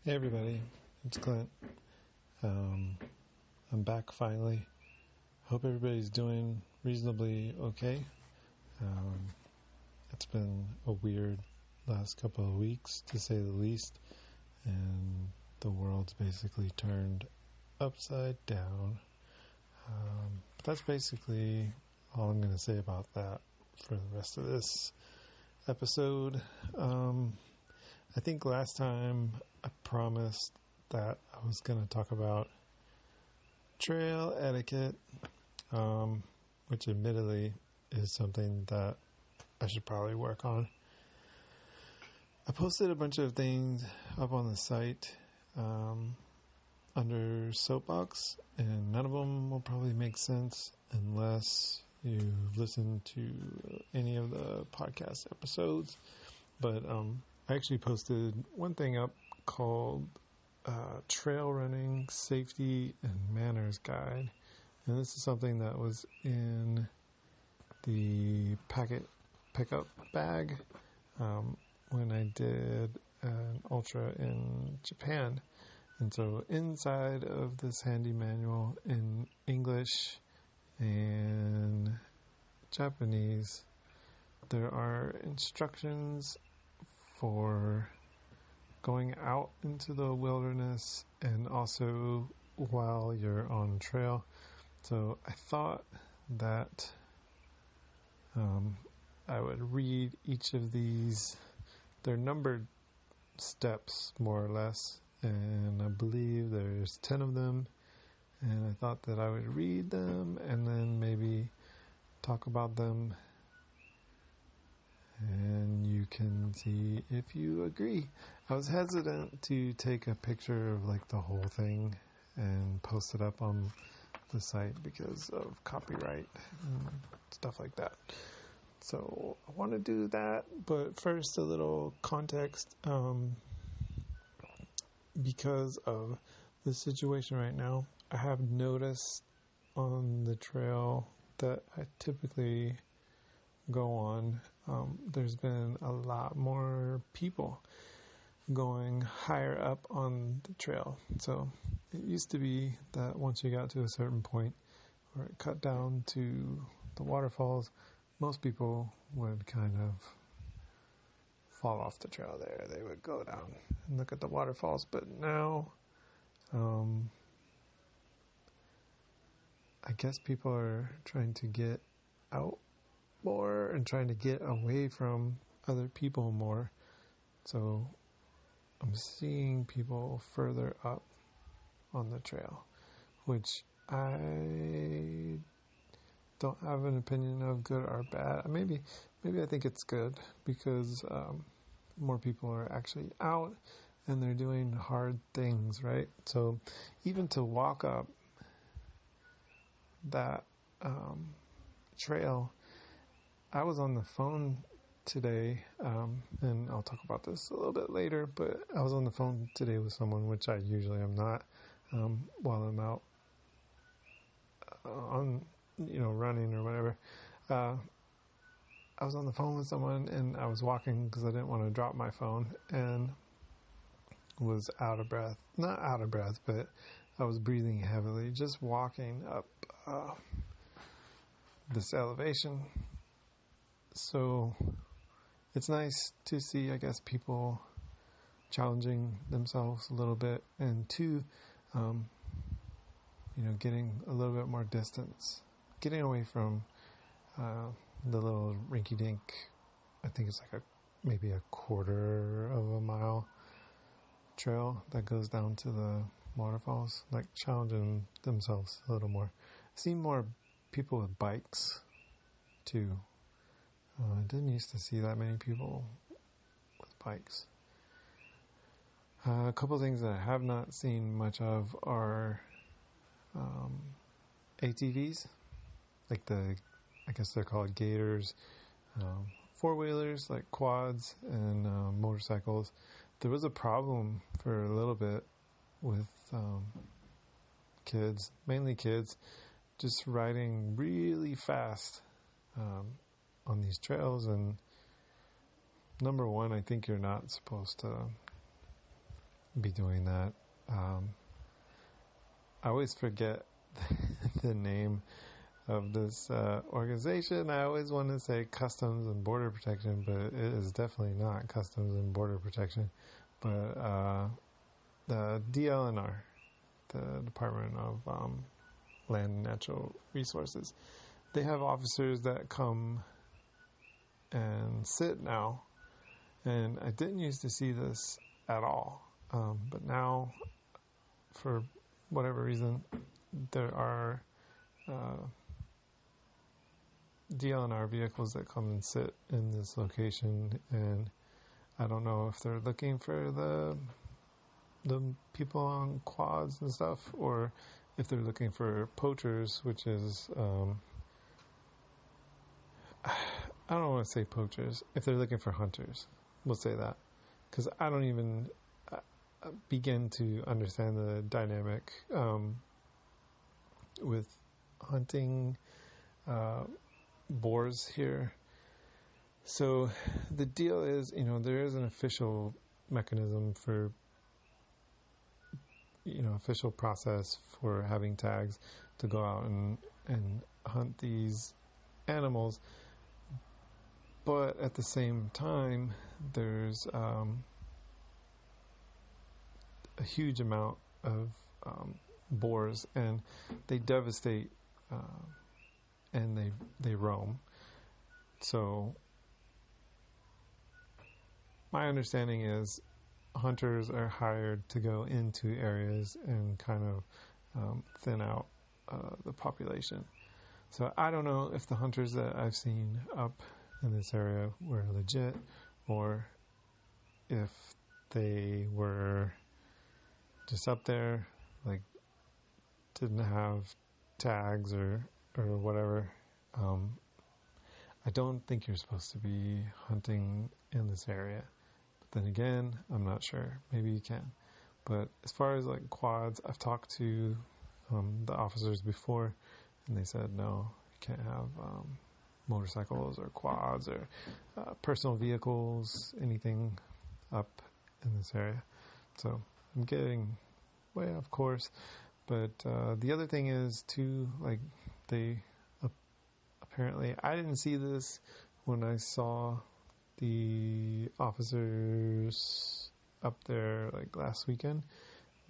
Hey everybody, it's Clint. I'm back finally. Hope everybody's doing reasonably okay. It's been a weird last couple of weeks, to say the least, and the world's basically turned upside down. But that's basically all I'm going to say about that for the rest of this episode. I think last time I promised that I was going to talk about trail etiquette, which admittedly is something that I should probably work on. I posted a bunch of things up on the site under Soapbox, and none of them will probably make sense unless you listen to any of the podcast episodes. But I actually posted one thing up called Trail Running Safety and Manners Guide. And this is something that was in the packet pickup bag when I did an ultra in Japan. And so inside of this handy manual in English and Japanese, there are instructions for going out into the wilderness and also while you're on trail. So I thought that I would read each of these. They're numbered steps, more or less, and I believe there's 10 of them, and I thought that I would read them and then maybe talk about them, and you can see if you agree. I was hesitant to take a picture of like the whole thing and post it up on the site because of copyright and stuff like that. So I want to do that, but first a little context. Because of the situation right now, I have noticed on the trail that I typically go on, there's been a lot more people going higher up on the trail. So it used to be that once you got to a certain point where it cut down to the waterfalls, most people would kind of fall off the trail there. They would go down and look at the waterfalls. But now, I guess people are trying to get out more and trying to get away from other people more. So I'm seeing people further up on the trail, which I don't have an opinion of good or bad. Maybe I think it's good because more people are actually out and they're doing hard things, right? So even to walk up that trail, I was on the phone today, and I'll talk about this a little bit later, but I was on the phone today with someone, which I usually am not, while I'm out on, running or whatever. I was on the phone with someone and I was walking because I didn't want to drop my phone and was out of breath. Not out of breath, but I was breathing heavily, just walking up this elevation. So it's nice to see, I guess, people challenging themselves a little bit, and two, getting a little bit more distance, getting away from the little rinky-dink. I think it's like maybe a quarter of a mile trail that goes down to the waterfalls, like challenging themselves a little more. I see more people with bikes too. I didn't used to see that many people with bikes. A couple things that I have not seen much of are ATVs, like I guess they're called gators, four-wheelers like quads and motorcycles. There was a problem for a little bit with kids, mainly kids, just riding really fast on these trails. And number one, I think you're not supposed to be doing that. I always forget the name of this organization. I always want to say Customs and Border Protection, but it is definitely not Customs and Border Protection, but the DLNR, the Department of Land and Natural Resources. They have officers that come and sit now, and I didn't used to see this at all, but now, for whatever reason, there are DLNR vehicles that come and sit in this location, and I don't know if they're looking for the people on quads and stuff, or if they're looking for poachers, which is I don't want to say poachers. If they're looking for hunters, we'll say that, because I don't even begin to understand the dynamic with hunting boars here. So the deal is, there is an official mechanism for, official process for having tags to go out and hunt these animals. But at the same time, there's a huge amount of boars, and they devastate and they roam. So my understanding is hunters are hired to go into areas and kind of thin out the population. So I don't know if the hunters that I've seen up in this area were legit, or if they were just up there, like didn't have tags or whatever. I don't think you're supposed to be hunting in this area. But then again, I'm not sure. Maybe you can. But as far as like quads, I've talked to the officers before, and they said no, you can't have motorcycles or quads or personal vehicles, anything up in this area. So I'm getting way off course. But the other thing is too, like they apparently, I didn't see this when I saw the officers up there like last weekend.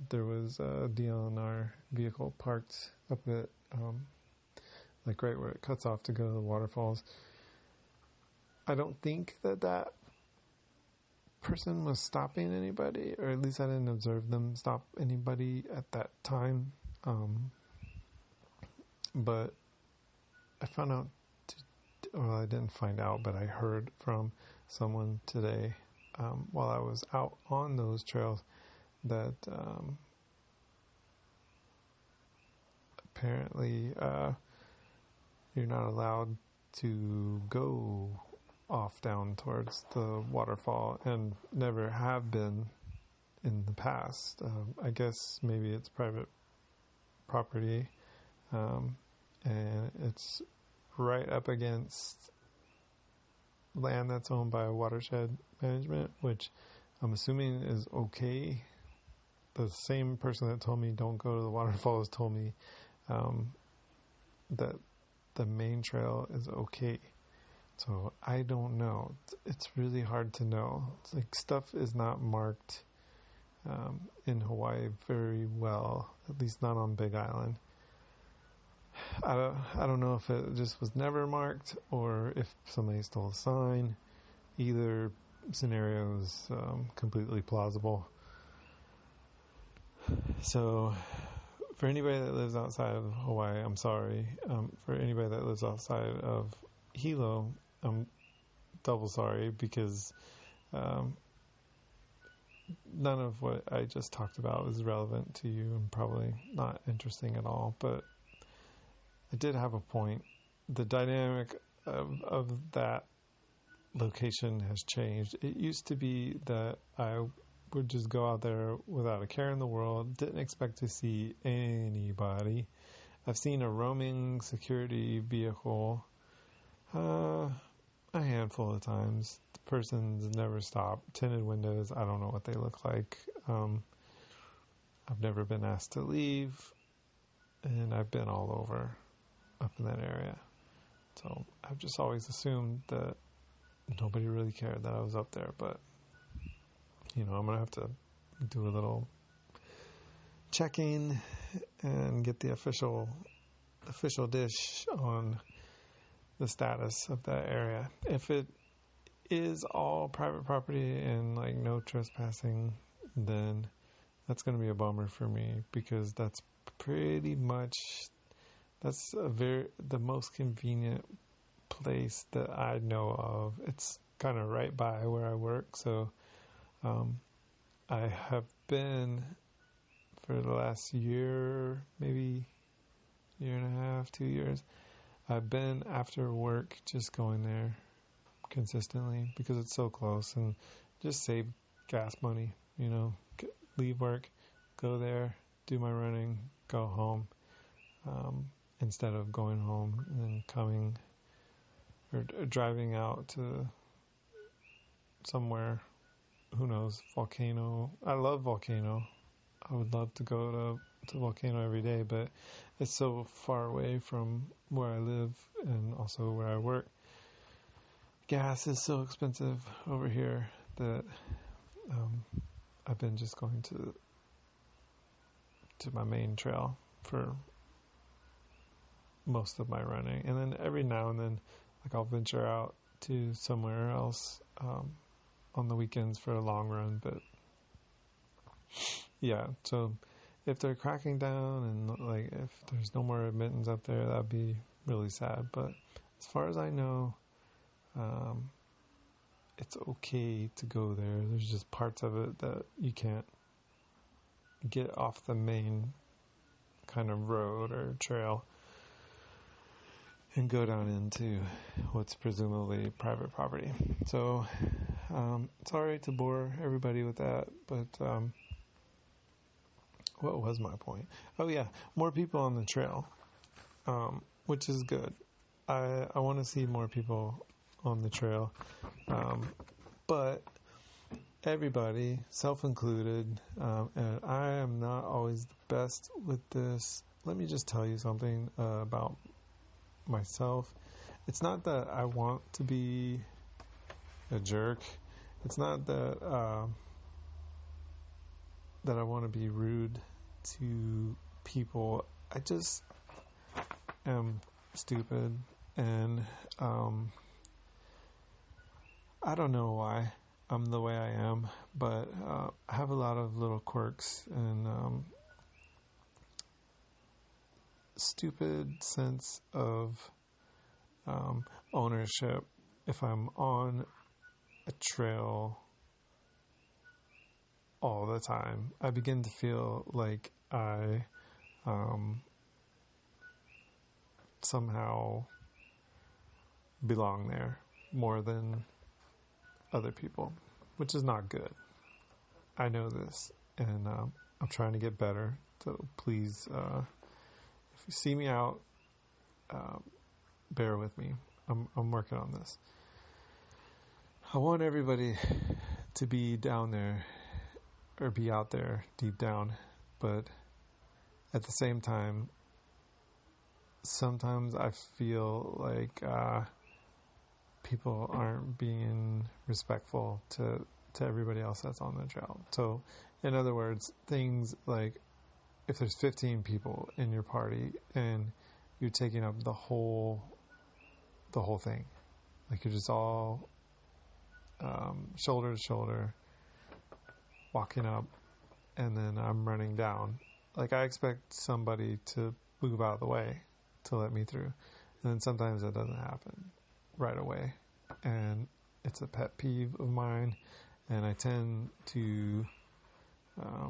There was a DLNR vehicle parked up at like right where it cuts off to go to the waterfalls. I don't think that person was stopping anybody, or at least I didn't observe them stop anybody at that time. But I found out, well, I didn't find out, but I heard from someone today while I was out on those trails that apparently you're not allowed to go off down towards the waterfall, and never have been in the past. I guess maybe it's private property, and it's right up against land that's owned by watershed management, which I'm assuming is okay. The same person that told me don't go to the waterfalls told me that the main trail is okay. So I don't know. It's really hard to know. It's like stuff is not marked in Hawaii very well, at least not on Big Island. I don't know if it just was never marked or if somebody stole a sign. Either scenario is completely plausible. So for anybody that lives outside of Hawaii, I'm sorry. For anybody that lives outside of Hilo, I'm double sorry, because none of what I just talked about is relevant to you and probably not interesting at all. But I did have a point. The dynamic of that location has changed. It used to be that I would just go out there without a care in the world, didn't expect to see anybody. I've seen a roaming security vehicle a a handful of times. The person's never stopped. Tinted windows, I don't know what they look like. I've never been asked to leave, and I've been all over up in that area. So I've just always assumed that nobody really cared that I was up there, but I'm going to have to do a little checking and get the official dish on the status of that area. If it is all private property and like no trespassing, then that's going to be a bummer for me, because that's pretty much the most convenient place that I know of. It's kind of right by where I work, so I have been for the last year, maybe year and a half, 2 years. I've been after work just going there consistently because it's so close and just save gas money, leave work, go there, do my running, go home, instead of going home and then coming or driving out to somewhere, who knows, Volcano. I love Volcano. I would love to go to Volcano every day, but it's so far away from where I live and also where I work. Gas is so expensive over here that I've been just going to my main trail for most of my running, and then every now and then, like, I'll venture out to somewhere else on the weekends for a long run. But yeah, so if they're cracking down and like if there's no more admittance up there, that'd be really sad. But as far as I know, it's okay to go there. There's just parts of it that you can't get off the main kind of road or trail and go down into what's presumably private property. So, sorry to bore everybody with that, but what was my point? Oh yeah, more people on the trail, which is good. I want to see more people on the trail, but everybody, self-included, and I am not always the best with this. Let me just tell you something about myself. It's not that I want to be a jerk. It's not that that I want to be rude to people. I just am stupid, and I don't know why I'm the way I am, but I have a lot of little quirks and stupid sense of ownership. If I'm on a trail all the time, I begin to feel like I somehow belong there more than other people, which is not good. I know this, and I'm trying to get better. So please, if you see me out, bear with me. I'm working on this. I want everybody to be down there or be out there deep down, but at the same time, sometimes I feel like people aren't being respectful to everybody else that's on the trail. So, in other words, things like if there's 15 people in your party and you're taking up the whole thing, like you're just all shoulder to shoulder walking up, and then I'm running down. Like, I expect somebody to move out of the way to let me through, and then sometimes that doesn't happen right away, and it's a pet peeve of mine, and I tend to I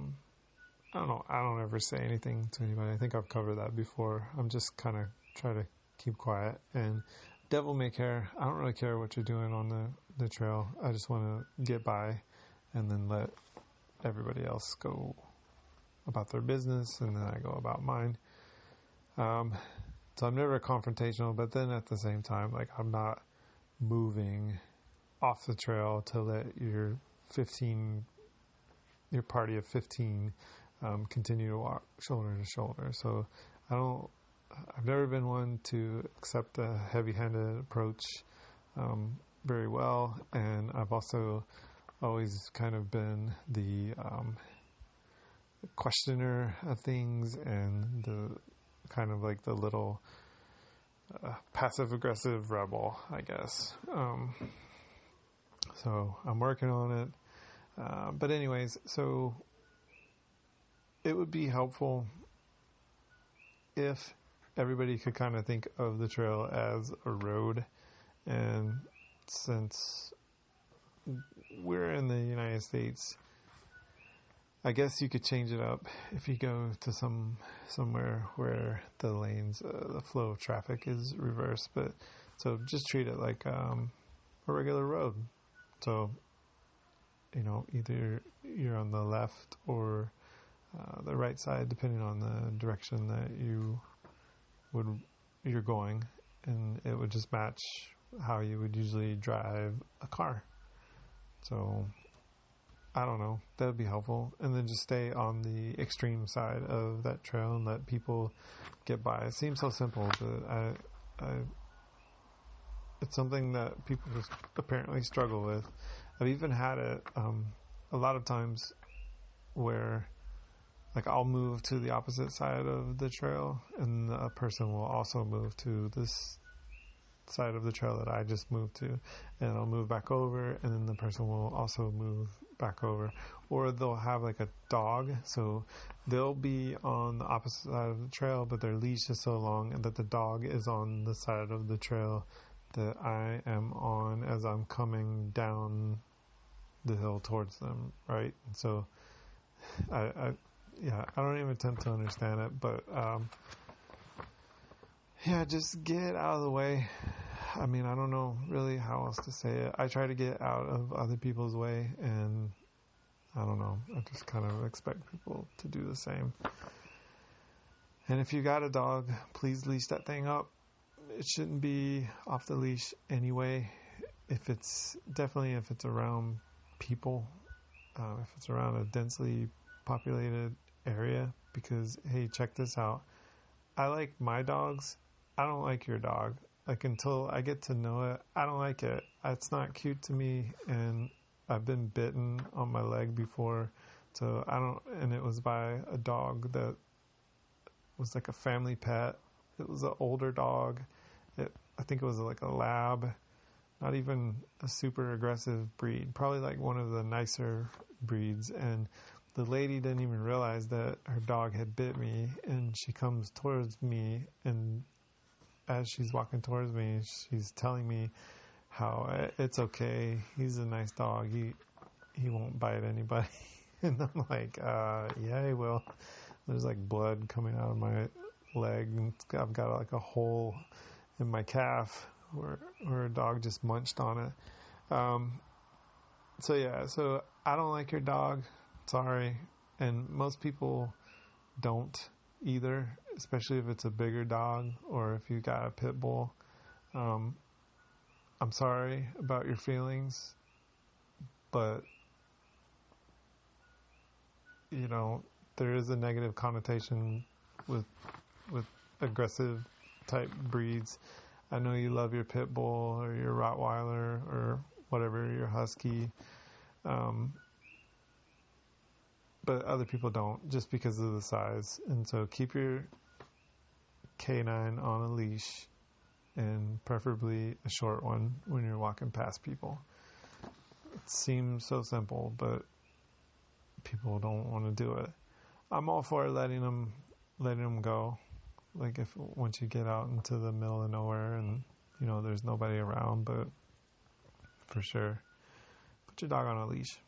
don't ever say anything to anybody. I think I've covered that before. I'm just kind of try to keep quiet, and devil may care. I don't really care what you're doing on the trail. I just want to get by and then let everybody else go about their business, and then I go about mine. So I'm never confrontational, but then at the same time, like, I'm not moving off the trail to let your party of 15 continue to walk shoulder to shoulder. So I've never been one to accept a heavy-handed approach very well, and I've also always kind of been the questioner of things and the kind of like the little passive-aggressive rebel, I guess. So I'm working on it. But anyways, so it would be helpful if everybody could kind of think of the trail as a road. And since we're in the United States, I guess you could change it up if you go to somewhere where the lanes, the flow of traffic is reversed. But so just treat it like a regular road. So, either you're on the left or the right side, depending on the direction that you're going, and it would just match how you would usually drive a car. So I don't know, that would be helpful. And then just stay on the extreme side of that trail and let people get by. It seems so simple, but it's something that people just apparently struggle with. I've even had it a lot of times where, like, I'll move to the opposite side of the trail, and a person will also move to this side of the trail that I just moved to, and I'll move back over, and then the person will also move back over. Or they'll have like a dog, so they'll be on the opposite side of the trail, but their leash is so long and that the dog is on the side of the trail that I am on as I'm coming down the hill towards them, right? And so I don't even attempt to understand it, but just get out of the way. I mean, I don't know really how else to say it. I try to get out of other people's way, and I don't know. I just kind of expect people to do the same. And if you got a dog, please leash that thing up. It shouldn't be off the leash anyway. If it's around people, if it's around a densely populated area, because, hey, check this out. I like my dogs. I don't like your dog. Like, until I get to know it, I don't like it. It's not cute to me, and I've been bitten on my leg before, so and it was by a dog that was like a family pet. It was an older dog. I think it was like a lab, not even a super aggressive breed, probably like one of the nicer breeds, and the lady didn't even realize that her dog had bit me, and she comes towards me, and as she's walking towards me, she's telling me how it's okay. He's a nice dog. He won't bite anybody. And I'm like, yeah, he will. There's like blood coming out of my leg, and I've got like a hole in my calf where a dog just munched on it. So I don't like your dog. Sorry. And most people don't either, especially if it's a bigger dog or if you got a pit bull. I'm sorry about your feelings, but there is a negative connotation with aggressive type breeds. I know you love your pit bull or your Rottweiler or whatever, your husky, but other people don't, just because of the size. And so keep your canine on a leash, and preferably a short one when you're walking past people. It seems so simple, but people don't want to do it. I'm all for letting them go. Like, once you get out into the middle of nowhere and there's nobody around, but for sure, put your dog on a leash.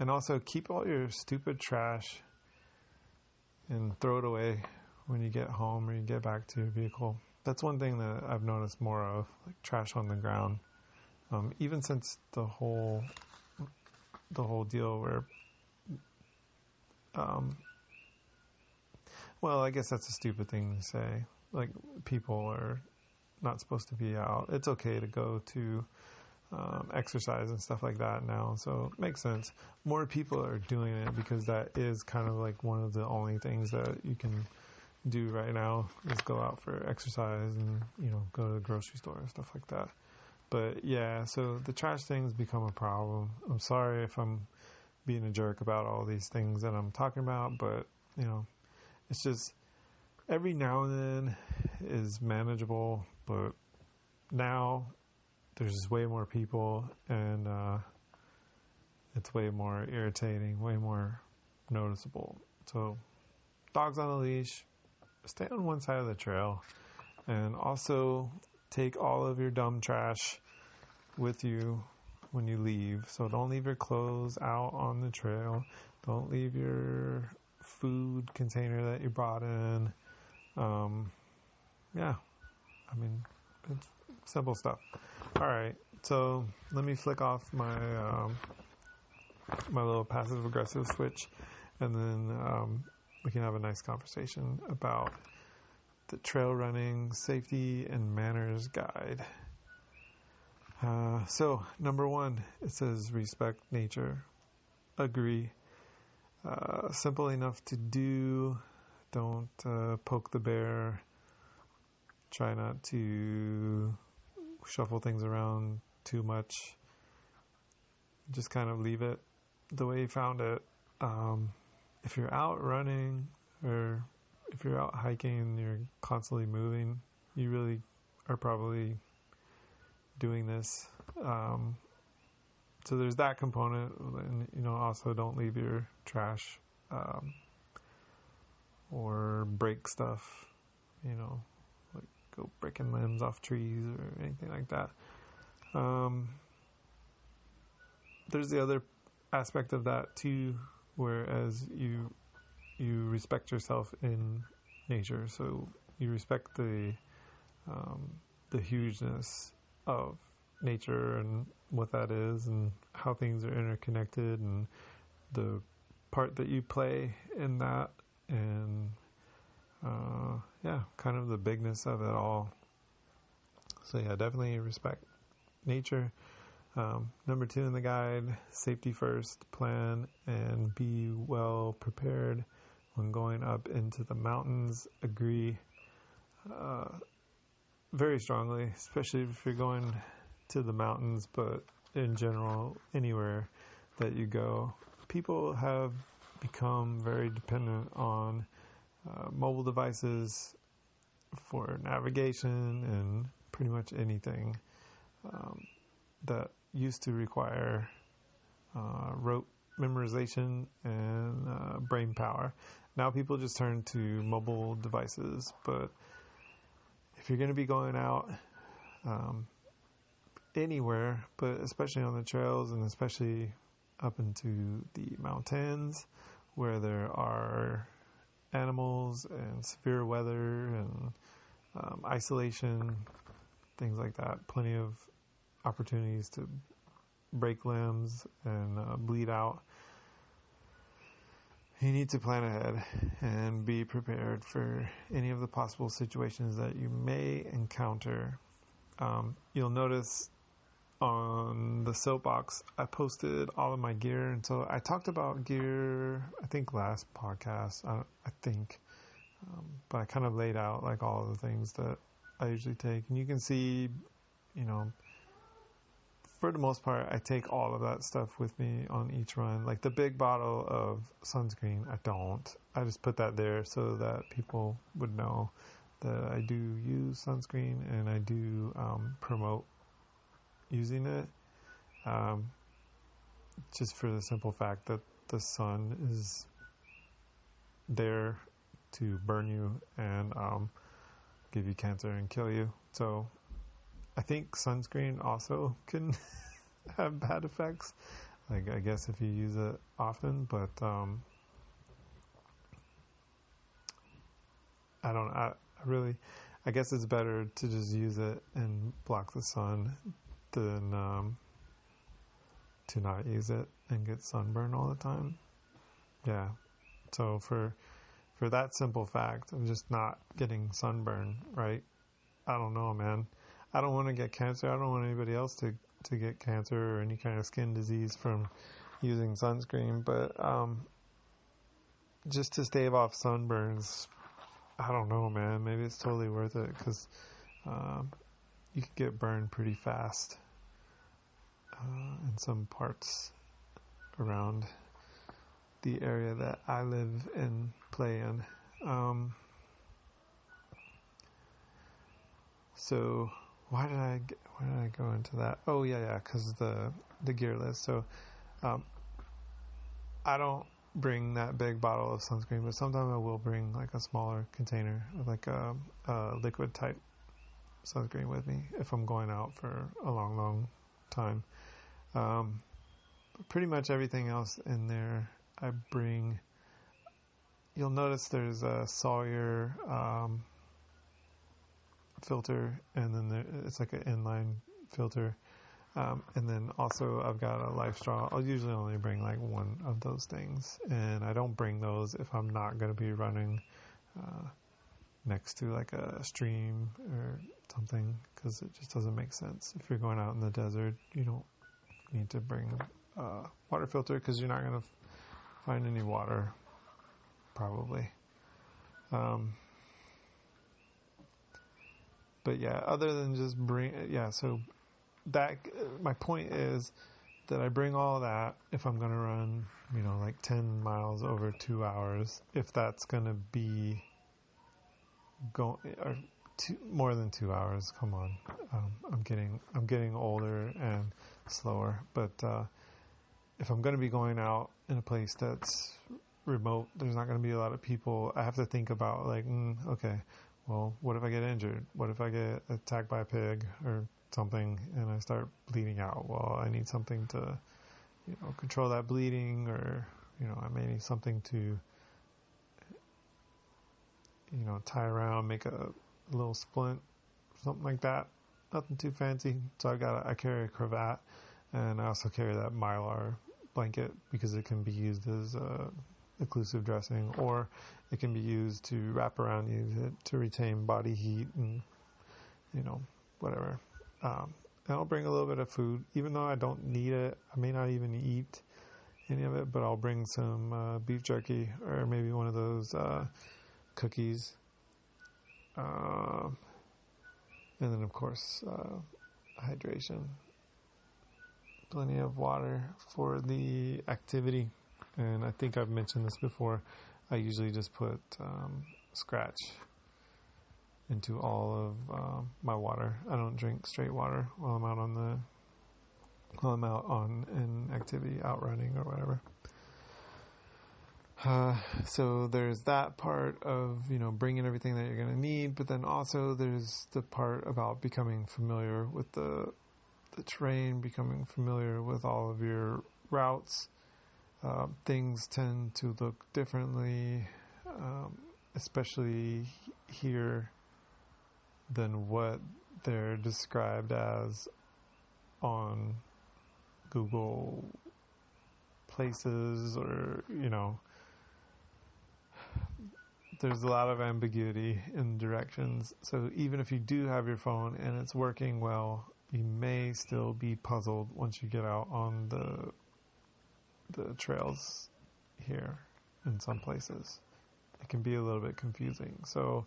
And also keep all your stupid trash and throw it away when you get home or you get back to your vehicle. That's one thing that I've noticed more of, like trash on the ground. Even since the whole deal where, well, I guess that's a stupid thing to say. Like, people are not supposed to be out. It's okay to go to exercise and stuff like that now, so it makes sense. More people are doing it because that is kind of like one of the only things that you can do right now is go out for exercise and, you know, go to the grocery store and stuff like that. But yeah, so the trash thing's become a problem. I'm sorry if I'm being a jerk about all these things that I'm talking about, but, you know, it's just every now and then is manageable, but now there's just way more people, and it's way more irritating, way more noticeable. So dogs on a leash, stay on one side of the trail, and also take all of your dumb trash with you when you leave. So don't leave your clothes out on the trail. Don't leave your food container that you brought in. Yeah, I mean, it's simple stuff. All right, so let me flick off my my little passive aggressive switch, and then we can have a nice conversation about the trail running safety and manners guide. So number 1, it says respect nature. Agree. Simple enough to do. Don't poke the bear. Try not to shuffle things around too much. Just kind of leave it the way you found it. If you're out running or if you're out hiking and you're constantly moving, you really are probably doing this. So there's that component, and, you know, also don't leave your trash or break stuff, you know, like go breaking limbs off trees or anything like that. There's the other aspect of that too, whereas you respect yourself in nature, so you respect the hugeness of nature and what that is and how things are interconnected and the part that you play in that, and kind of the bigness of it all. So yeah, definitely respect nature. Number 2 in the guide, safety first, plan and be well prepared when going up into the mountains. Agree very strongly, especially if you're going to the mountains, but in general, anywhere that you go. People have become very dependent on mobile devices for navigation and pretty much anything that used to require rote memorization and brain power. Now people just turn to mobile devices, but if you're going to be going out anywhere, but especially on the trails and especially up into the mountains where there are animals and severe weather and isolation, things like that, plenty of opportunities to break limbs and bleed out. You need to plan ahead and be prepared for any of the possible situations that you may encounter. You'll notice on the soapbox, I posted all of my gear, and so I talked about gear, I think last podcast, but I kind of laid out like all of the things that I usually take, and you can see, you know, for the most part, I take all of that stuff with me on each run. Like the big bottle of sunscreen, I don't. I just put that there so that people would know that I do use sunscreen and I do promote using it. Just for the simple fact that the sun is there to burn you and give you cancer and kill you. So I think sunscreen also can have bad effects, like I guess if you use it often, but I guess it's better to just use it and block the sun than to not use it and get sunburn all the time. Yeah, so for that simple fact of just not getting sunburn, right? I don't know, man. I don't want to get cancer. I don't want anybody else to get cancer or any kind of skin disease from using sunscreen. But just to stave off sunburns, I don't know, man. Maybe it's totally worth it because you can get burned pretty fast in some parts around the area that I live and play in. So why did I go into that? Oh yeah, because the gear list. So I don't bring that big bottle of sunscreen, but sometimes I will bring like a smaller container of like a liquid type sunscreen with me if I'm going out for a long time. Pretty much everything else in there I bring. You'll notice there's a Sawyer filter, and then it's like an inline filter, and then also I've got a life straw. I'll usually only bring like one of those things, and I don't bring those if I'm not going to be running next to like a stream or something, because it just doesn't make sense. If you're going out in the desert, you don't need to bring a water filter because you're not going to find any water probably. But yeah, other than just so that, my point is that I bring all that if I'm going to run, like 10 miles over 2 hours, if that's going to be more than 2 hours. Come on. I'm getting older and slower, but if I'm going to be going out in a place that's remote, there's not going to be a lot of people. I have to think about like, okay, well, what if I get injured? What if I get attacked by a pig or something and I start bleeding out? Well, I need something to, control that bleeding, or, I may need something to, tie around, make a little splint, something like that. Nothing too fancy. So I carry a cravat, and I also carry that Mylar blanket because it can be used as occlusive dressing, or it can be used to wrap around you to retain body heat and, whatever. And I'll bring a little bit of food, even though I don't need it. I may not even eat any of it, but I'll bring some beef jerky, or maybe one of those cookies. And then, of course, hydration. Plenty of water for the activity. And I think I've mentioned this before. I usually just put Scratch into all of my water. I don't drink straight water while I'm out on an activity, out running or whatever. So there's that part of, bringing everything that you're going to need, but then also there's the part about becoming familiar with the terrain, becoming familiar with all of your routes. Things tend to look differently, especially here, than what they're described as on Google Places, or, there's a lot of ambiguity in directions. So even if you do have your phone and it's working well, you may still be puzzled once you get out on the trails here in some places. It can be a little bit confusing. So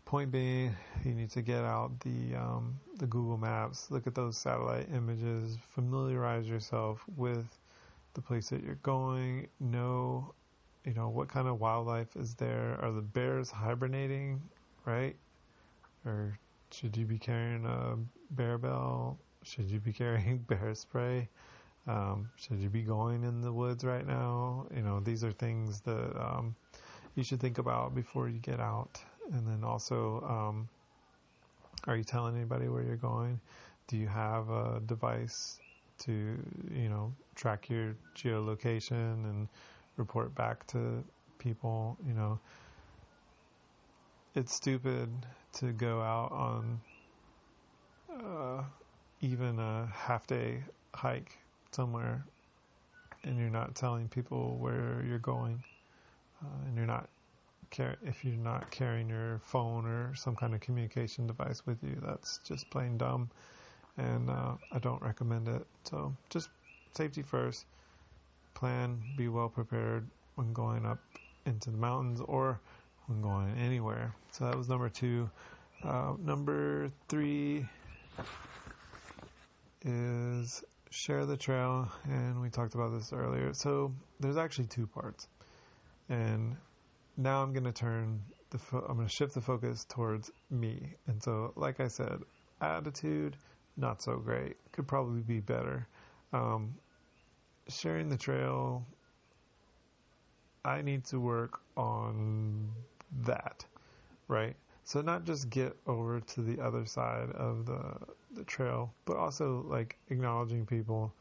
point being, you need to get out the Google Maps, look at those satellite images, familiarize yourself with the place that you're going, know what kind of wildlife is there. Are the bears hibernating, right? Or should you be carrying a bear bell? Should you be carrying bear spray? Should you be going in the woods right now? These are things that you should think about before you get out. And then also, are you telling anybody where you're going? Do you have a device to, track your geolocation and report back to people? It's stupid to go out on even a half-day hike somewhere and you're not telling people where you're going, and you're not if you're not carrying your phone or some kind of communication device with you. That's just plain dumb, and I don't recommend it. So just safety first. Plan, be well prepared when going up into the mountains or when going anywhere. So that was number 2. Number 3 is share the trail, and we talked about this earlier. So there's actually 2 parts, and now I'm going to shift the focus towards me. And so, like I said, attitude, not so great. Could probably be better. Sharing the trail, I need to work on that, right? So not just get over to the other side of the trail, but also like acknowledging people,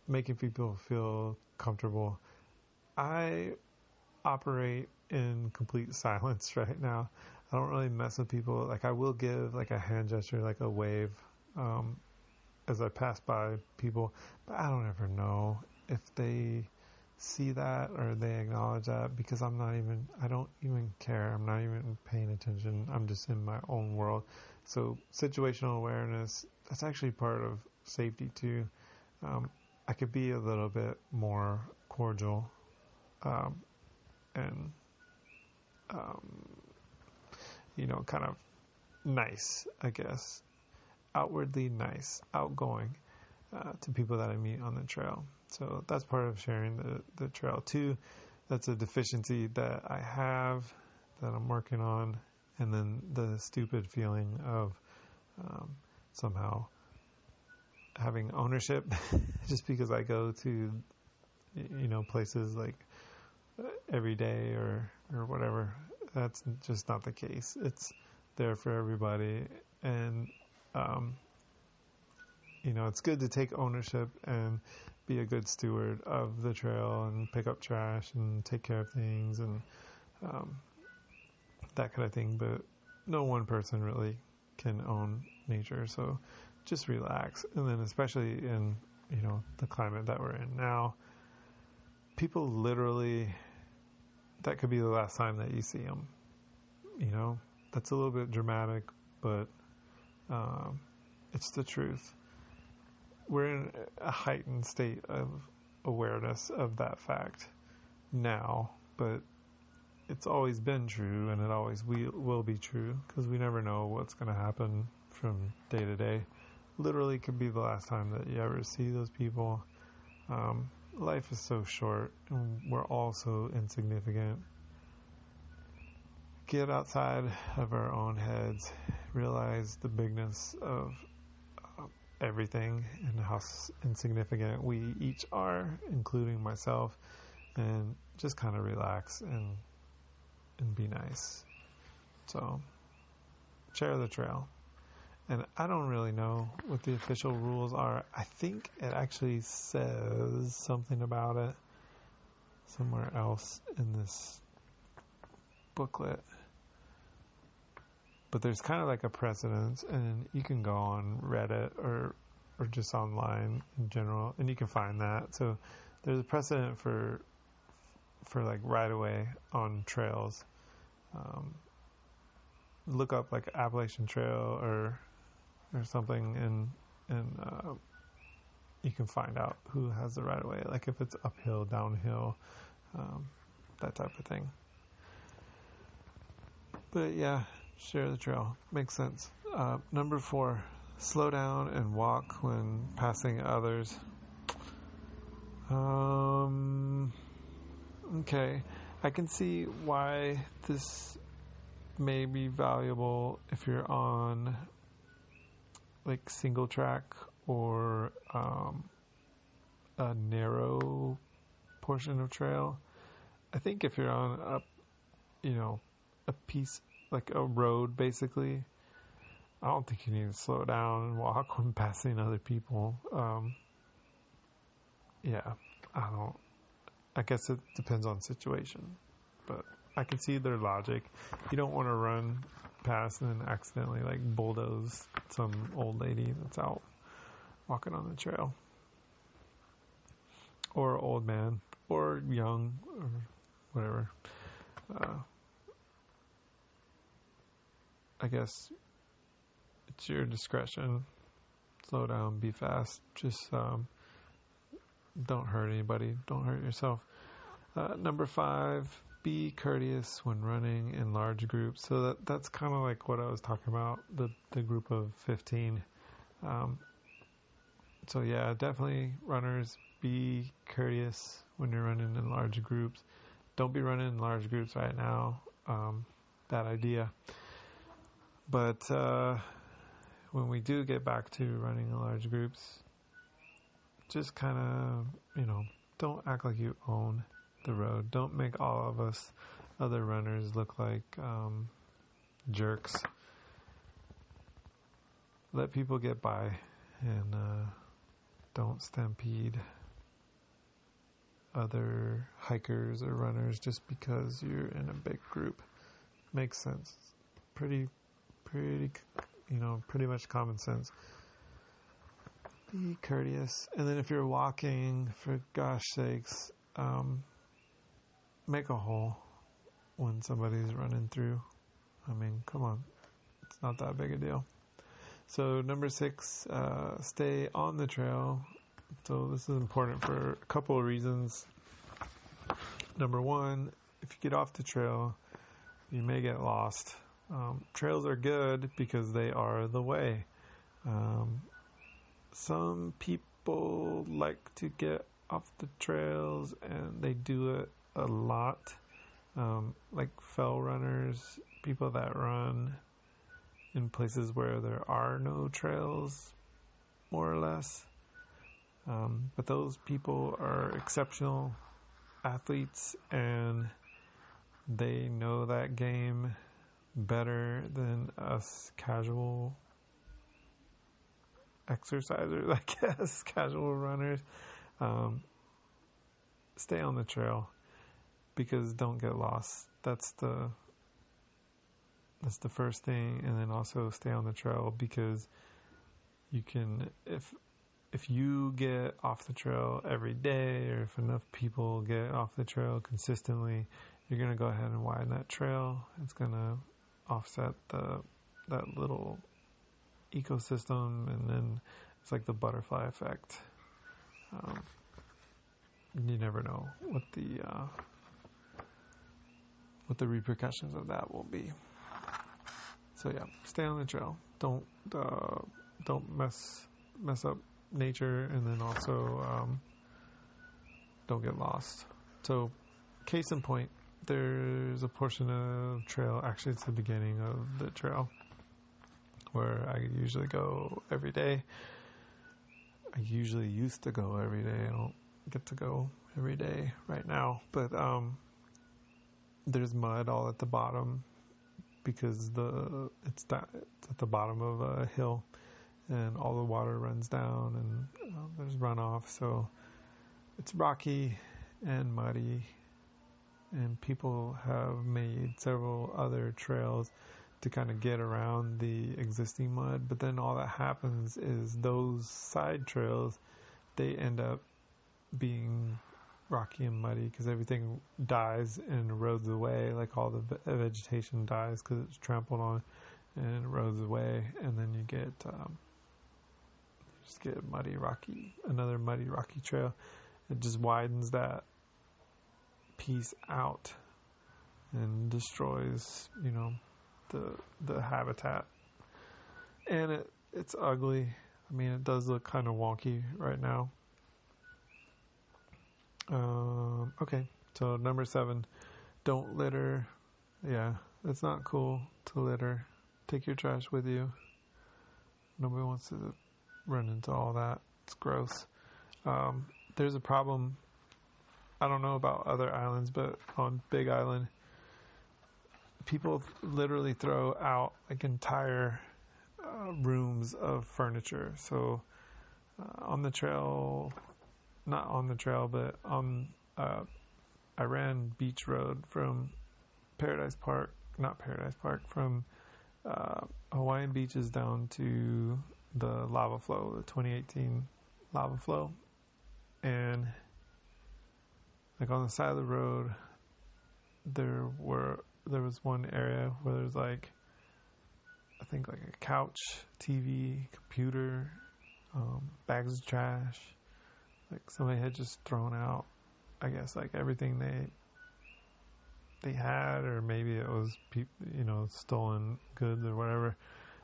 making people feel comfortable. I operate in complete silence right now. I don't really mess with people. Like I will give like a hand gesture, like a wave, as I pass by people, but I don't ever know if they see that or they acknowledge that, because I don't even care. I'm not even paying attention. I'm just in my own world. So situational awareness, that's actually part of safety too. I could be a little bit more cordial, and kind of nice, I guess. Outwardly nice, outgoing to people that I meet on the trail. So that's part of sharing the trail too. That's a deficiency that I have, that I'm working on. And then the stupid feeling of somehow having ownership just because I go to places like every day or whatever. That's just not the case. It's there for everybody, and it's good to take ownership and be a good steward of the trail and pick up trash and take care of things and that kind of thing. But no one person really can own nature, so just relax. And then especially in the climate that we're in now, people literally, that could be the last time that you see them. That's a little bit dramatic, but it's the truth. We're in a heightened state of awareness of that fact now, but it's always been true, and it always will be true, because we never know what's going to happen from day to day. Literally could be the last time that you ever see those people. Life is so short, and we're all so insignificant. Get outside of our own heads, realize the bigness of everything and how insignificant we each are, including myself, and just kind of relax and be nice. So, share the trail. And I don't really know what the official rules are. I think it actually says something about it somewhere else in this booklet. But there's kind of like a precedence, and you can go on Reddit or just online in general, and you can find that. So there's a precedent for like right away on trails. Look up like Appalachian Trail or something, and you can find out who has the right of way, like if it's uphill, downhill, that type of thing. But yeah, share the trail. Makes sense. Number 4, slow down and walk when passing others. Okay, I can see why this may be valuable if you're on like single track or a narrow portion of trail. I think if you're on a piece, like a road basically, I don't think you need to slow down and walk when passing other people. I guess it depends on situation, but I can see their logic. You don't want to run past and then accidentally like bulldoze some old lady that's out walking on the trail, or old man, or young, or whatever. I guess it's your discretion. Slow down, be fast. Just don't hurt anybody. Don't hurt yourself. Number 5, be courteous when running in large groups. So that's kind of like what I was talking about, the group of 15. So yeah, definitely runners, be courteous when you're running in large groups. Don't be running in large groups right now. Bad idea. But when we do get back to running in large groups, just kind of, don't act like you own the road. Don't make all of us other runners look like jerks. Let people get by, and don't stampede other hikers or runners just because you're in a big group. Makes sense. Pretty much common sense. Be courteous. And then if you're walking, for gosh sakes, make a hole when somebody's running through. I mean, come on. It's not that big a deal. So number 6, stay on the trail. So this is important for a couple of reasons. Number 1, if you get off the trail, you may get lost. Trails are good because they are the way. Some people like to get off the trails, and they do it a lot. Like fell runners, people that run in places where there are no trails, more or less. But those people are exceptional athletes, and they know that game better than us casual exercisers, I guess, casual runners. Stay on the trail, because don't get lost. That's the first thing. And then also stay on the trail, because you can, if you get off the trail every day, or if enough people get off the trail consistently, you're going to go ahead and widen that trail. It's going to offset that little ecosystem, and then it's like the butterfly effect. You never know what the repercussions of that will be. So yeah, stay on the trail. Don't mess up nature, and then also don't get lost. So case in point, there's a portion of trail, actually it's the beginning of the trail, where I usually go every day. I usually used to go every day. I don't get to go every day right now, but there's mud all at the bottom, because it's at the bottom of a hill, and all the water runs down, and there's runoff, so it's rocky and muddy, and people have made several other trails to kind of get around the existing mud. But then all that happens is those side trails, they end up being rocky and muddy, because everything dies and erodes away. Like all the vegetation dies because it's trampled on and erodes away, and then you get another muddy rocky trail. It just widens that piece out and destroys the habitat, and it's ugly. I mean, it does look kind of wonky right now. Okay, so number 7, don't litter. Yeah, it's not cool to litter. Take your trash with you. Nobody wants to run into all that. It's gross. There's a problem. I don't know about other islands, but on Big Island, people literally throw out like entire rooms of furniture. So on the trail, not on the trail, but on I ran Beach Road from from Hawaiian Beaches down to the lava flow, the 2018 lava flow, and like on the side of the road, there was one area where there's like I think like a couch, TV, computer, bags of trash. Like somebody had just thrown out, I guess, like everything they had, or maybe it was stolen goods or whatever,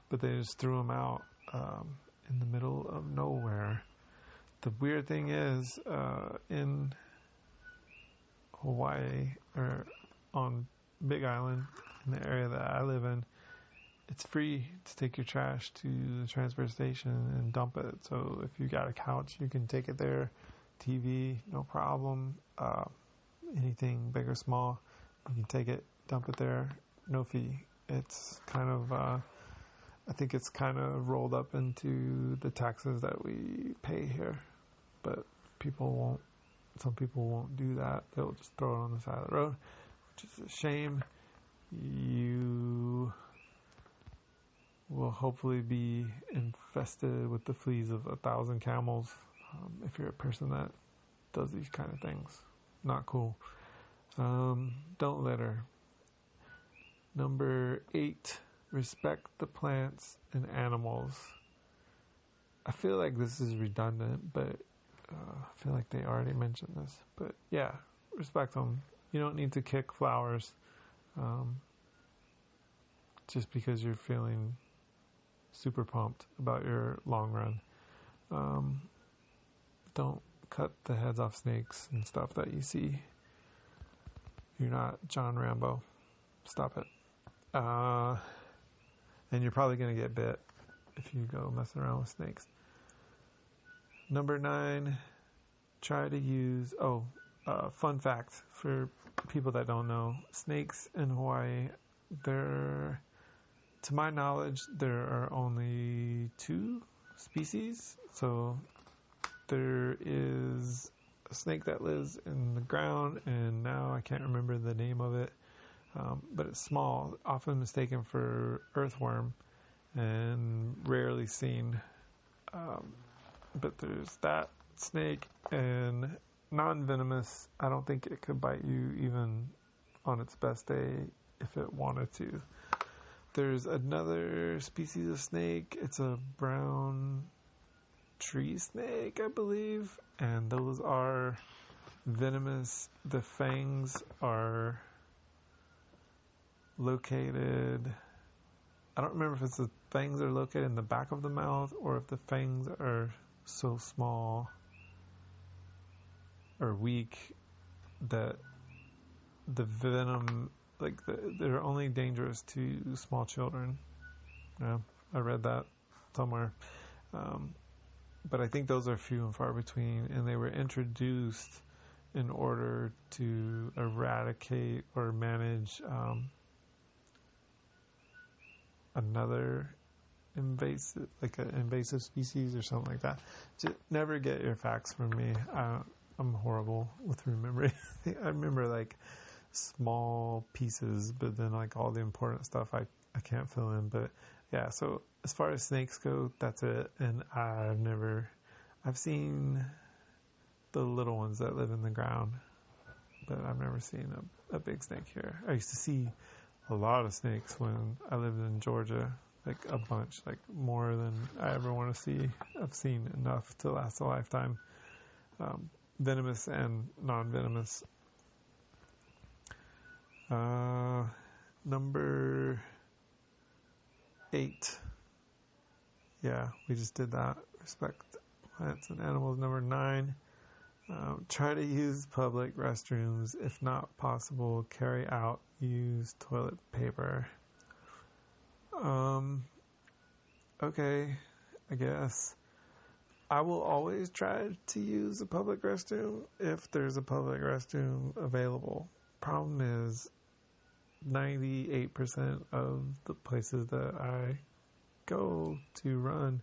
but they just threw them out in the middle of nowhere. The weird thing is, in Hawaii, or on Big Island, in the area that I live in, it's free to take your trash to the transfer station and dump it. So if you got a couch, you can take it there. TV, no problem. Anything big or small, you can take it, dump it there, no fee. It's kind of, I think it's kind of rolled up into the taxes that we pay here. But some people won't do that. They'll just throw it on the side of the road, which is a shame. You will hopefully be infested with the fleas of 1,000 camels if you're a person that does these kind of things. Not cool. Don't litter. Number 8, respect the plants and animals. I feel like this is redundant, but I feel like they already mentioned this. But yeah, respect them. You don't need to kick flowers just because you're feeling super pumped about your long run. Don't cut the heads off snakes and stuff that you see. You're not John Rambo. Stop it. And you're probably going to get bit if you go messing around with snakes. Number 9, try to use... fun fact for people that don't know. Snakes in Hawaii, to my knowledge, there are only 2 species. So there is a snake that lives in the ground, and now I can't remember the name of it, but it's small, often mistaken for earthworm, and rarely seen. But there's that snake, and non-venomous. I don't think it could bite you even on its best day if it wanted to. There's another species of snake. It's a brown tree snake, I believe, and those are venomous. The fangs are located... I don't remember if the fangs are located in the back of the mouth or if the fangs are so small or weak that the venom, they're only dangerous to small children. Yeah, I read that somewhere. But I think those are few and far between, and they were introduced in order to eradicate or manage another invasive species or something like that. Just never get your facts from me. I'm horrible with remembering. I remember small pieces, but then all the important stuff I can't fill in. But yeah, so as far as snakes go, that's it. And I've seen the little ones that live in the ground, but I've never seen a big snake here. I used to see a lot of snakes when I lived in Georgia, a bunch, more than I ever want to see. I've seen enough to last a lifetime, venomous and non-venomous. Number 8. Yeah, we just did that. Respect plants and animals. Number 9. Try to use public restrooms. If not possible, carry out used toilet paper. Okay, I guess. I will always try to use a public restroom if there's a public restroom available. Problem is, 98% of the places that I go to run,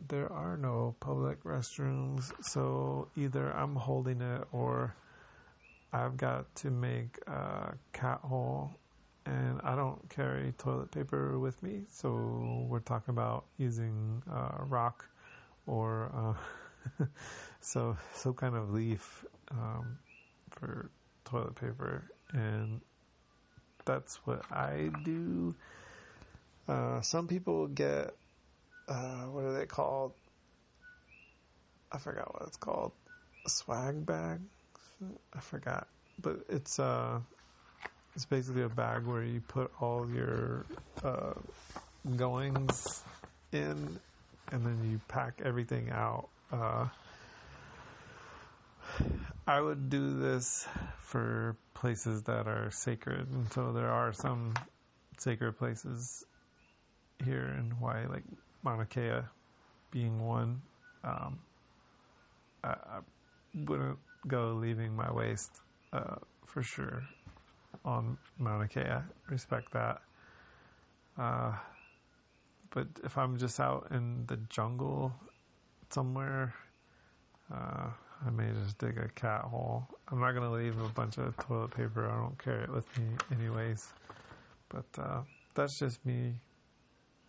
there are no public restrooms, so either I'm holding it or I've got to make a cat hole, and I don't carry toilet paper with me, so we're talking about using rock or some kind of leaf for toilet paper, and that's what I do. Some people get, what are they called? I forgot what it's called. A swag bag? I forgot. But it's basically a bag where you put all your goings in, and then you pack everything out. I would do this for places that are sacred, and so there are some sacred places here in Hawaii, like Mauna Kea being one. I wouldn't go leaving my waist for sure on Mauna Kea. Respect that. But if I'm just out in the jungle somewhere, I may just dig a cat hole. I'm not going to leave a bunch of toilet paper. I don't carry it with me anyways. But that's just me.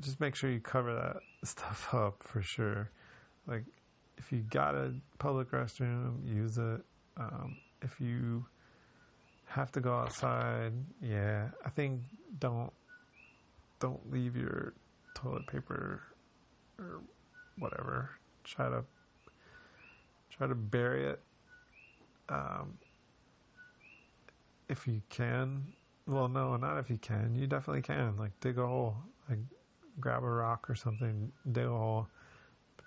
Just make sure you cover that stuff up for sure. Like, if you got a public restroom, use it. If you have to go outside, I think don't leave your toilet paper or whatever. Try to bury it. If you can. Well, no, not if you can. You definitely can. Like, dig a hole. Like, grab a rock or something, dig a hole,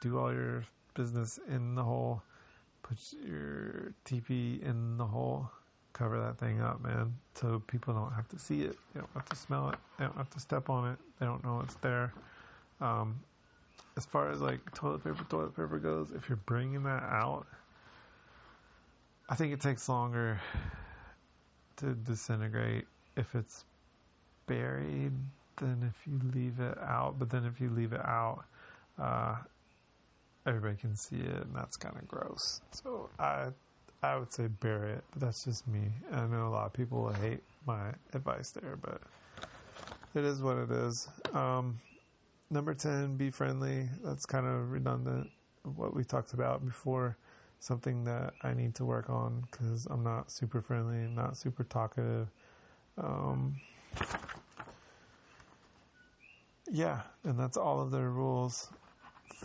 do all your business in the hole, put your teepee in the hole, cover that thing up, man, so people don't have to see it, they don't have to smell it, they don't have to step on it, they don't know it's there. As far as like toilet paper goes, if you're bringing that out, I think it takes longer to disintegrate if it's buried than if you leave it out. But then if you leave it out, everybody can see it, and that's kind of gross. So I would say bury it, but that's just me. I know a lot of people will hate my advice there, but it is what it is. Number 10, be friendly. That's kind of redundant of what we talked about before. Something that I need to work on because I'm not super friendly, not super talkative. And that's all of the rules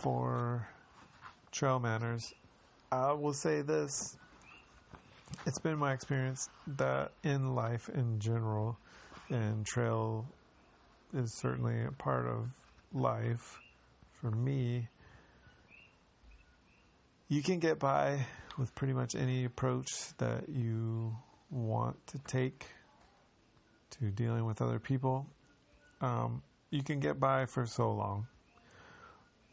for trail manners. I will say this. It's been my experience that in life in general, and trail is certainly a part of life for me, you can get by with pretty much any approach that you want to take to dealing with other people. You can get by for so long.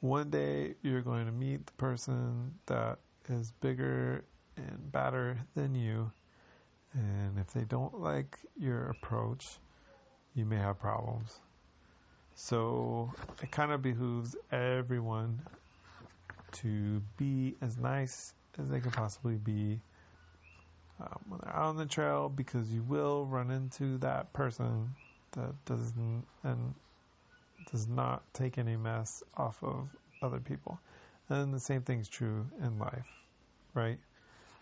One day you're going to meet the person that is bigger and badder than you, and if they don't like your approach, you may have problems. So it kind of behooves everyone to be as nice as they can possibly be when they're out on the trail, because you will run into that person that does not take any mess off of other people. And the same thing's true in life, right?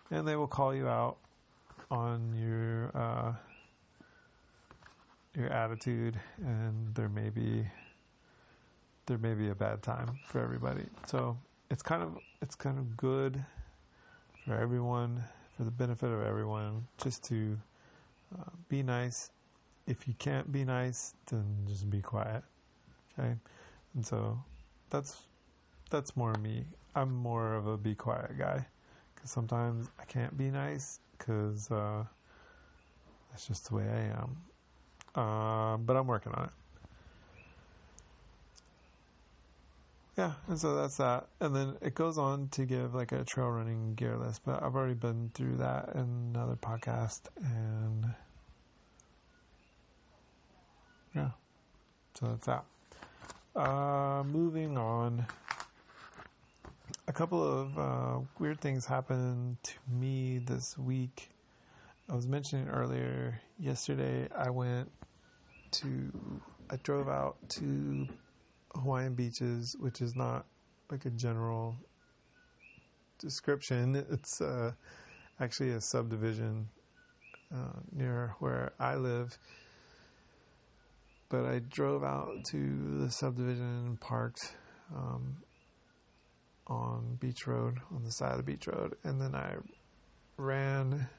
And they will call you out on your attitude, and there may be a bad time for everybody. So it's kind of good for everyone, for the benefit of everyone, just to be nice. If you can't be nice, then just be quiet. Okay, and so that's more me. I'm more of a be quiet guy, because sometimes I can't be nice because that's just the way I am. But I'm working on it. Yeah, and so that's that. And then it goes on to give like a trail running gear list, but I've already been through that in another podcast, and yeah, so that's that. Moving on, a couple of weird things happened to me this week. I was mentioning earlier, yesterday I drove out to Hawaiian beaches, which is not like a general description. It's actually a subdivision near where I live. but I drove out to the subdivision and parked on Beach Road, on the side of the Beach Road, and then I ran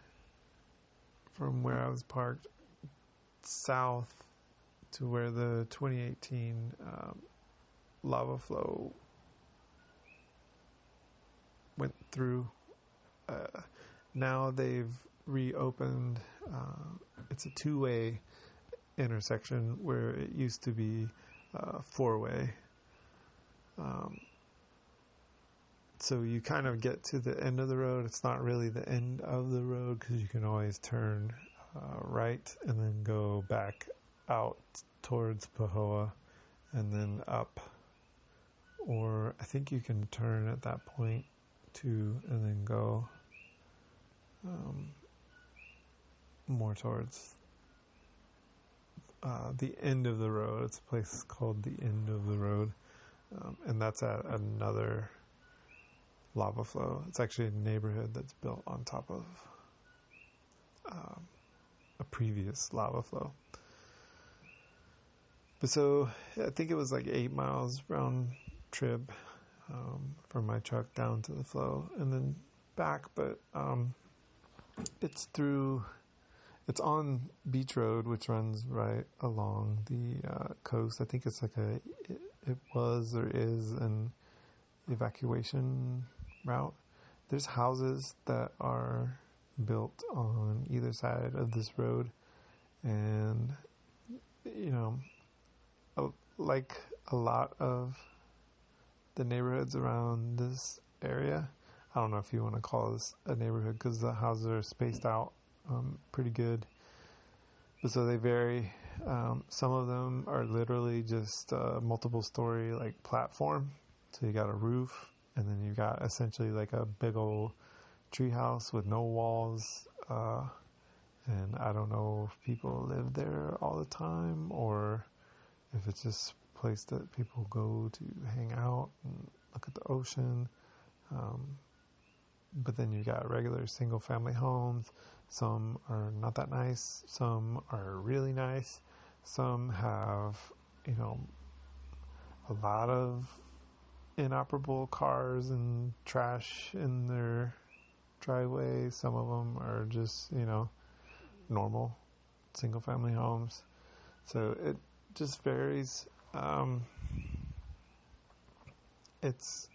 from where I was parked south to where the 2018 lava flow went through. Now they've reopened. It's a two-way intersection where it used to be four-way. So you kind of get to the end of the road. It's not really the end of the road because you can always turn right and then go back out towards Pahoa and then up. Or I think you can turn at that point too and then go more towards the end of the road. It's a place called the end of the road. And that's at another lava flow. It's actually a neighborhood that's built on top of a previous lava flow. But so I think it was like 8 miles round trip from my truck down to the flow and then back. But it's on Beach Road, which runs right along the coast. I think it's like it was or is an evacuation route. There's houses that are built on either side of this road, and like a lot of the neighborhoods around this area, I don't know if you want to call this a neighborhood because the houses are spaced out pretty good, but so they vary. Some of them are literally just multiple story like platform, so you got a roof and then you got essentially like a big old tree house with no walls, and I don't know if people live there all the time or if it's just a place that people go to hang out and look at the ocean. But then you got regular single family homes. Some are not that nice. Some are really nice. Some have, a lot of inoperable cars and trash in their driveway. Some of them are just, normal single family homes. So it just varies. It's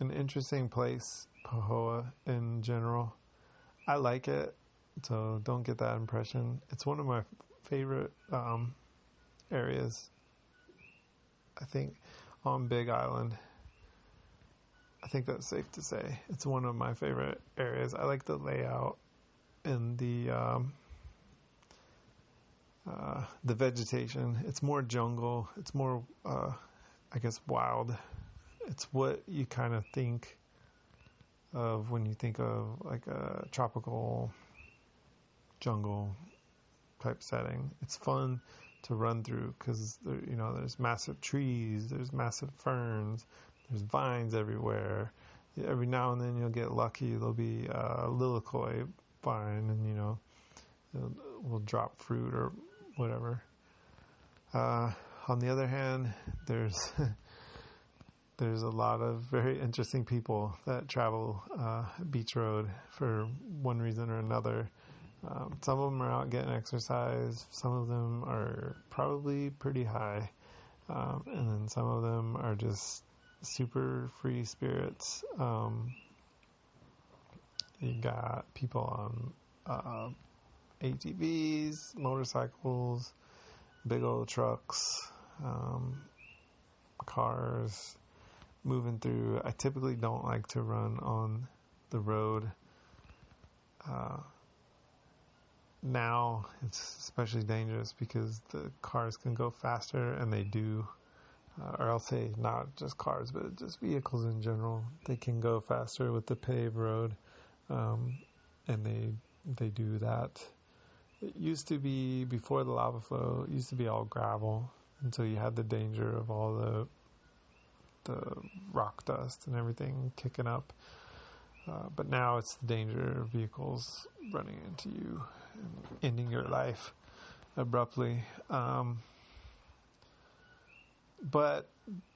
an interesting place, Pahoa in general. I like it, so don't get that impression. It's one of my favorite areas, I think, on Big Island. I think that's safe to say. It's one of my favorite areas. I like the layout and the vegetation. It's more jungle. It's more, I guess, wild. It's what you kind of think of when you think of like a tropical jungle type setting. It's fun to run through because there's massive trees, there's massive ferns, there's vines everywhere. Every now and then you'll get lucky. There'll be a lilikoi vine, and it will drop fruit or whatever. On the other hand, there's there's a lot of very interesting people that travel Beach Road for one reason or another. Some of them are out getting exercise. Some of them are probably pretty high. And then some of them are just super free spirits. You got people on ATVs, motorcycles, big old trucks, cars, moving through. I typically don't like to run on the road. Now it's especially dangerous because the cars can go faster, and they do. Or I'll say not just cars, but just vehicles in general. They can go faster with the paved road, and they do that. It used to be, before the lava flow, it used to be all gravel, and so you had the danger of all the rock dust and everything kicking up. But now it's the danger of vehicles running into you and ending your life abruptly. but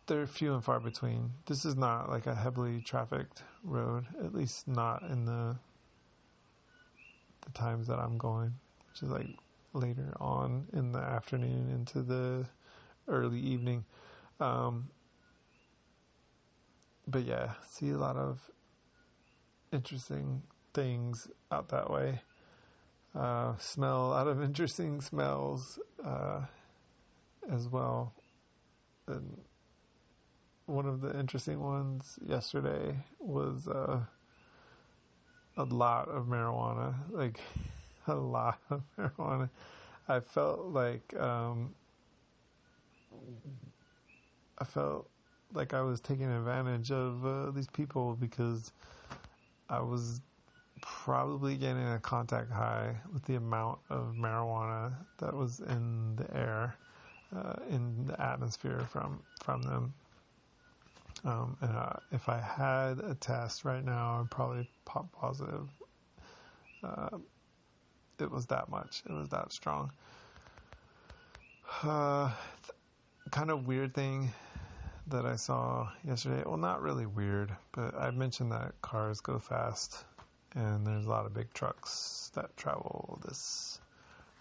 they're few and far between. This is not like a heavily trafficked road, at least not in the times that I'm going, which is like later on in the afternoon into the early evening. But yeah, see a lot of interesting things out that way. Smell a lot of interesting smells as well. And one of the interesting ones yesterday was a lot of marijuana, like a lot of marijuana. I felt like I was taking advantage of these people because I was probably getting a contact high with the amount of marijuana that was in the air, in the atmosphere from them. And if I had a test right now, I'd probably pop positive. It was that much. It was that strong. Kind of weird thing that I saw yesterday. Well, not really weird, but I mentioned that cars go fast, and there's a lot of big trucks that travel this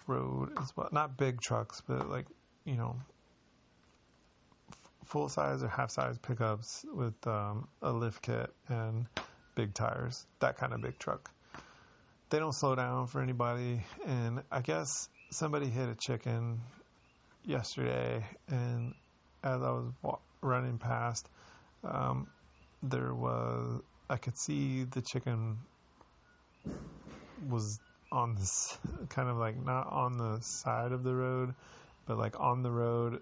road as well. Not big trucks, but like, full-size or half-size pickups with a lift kit and big tires. That kind of big truck. They don't slow down for anybody, and I guess somebody hit a chicken yesterday, and as I was running past, I could see the chicken was on this kind of like not on the side of the road, but like on the road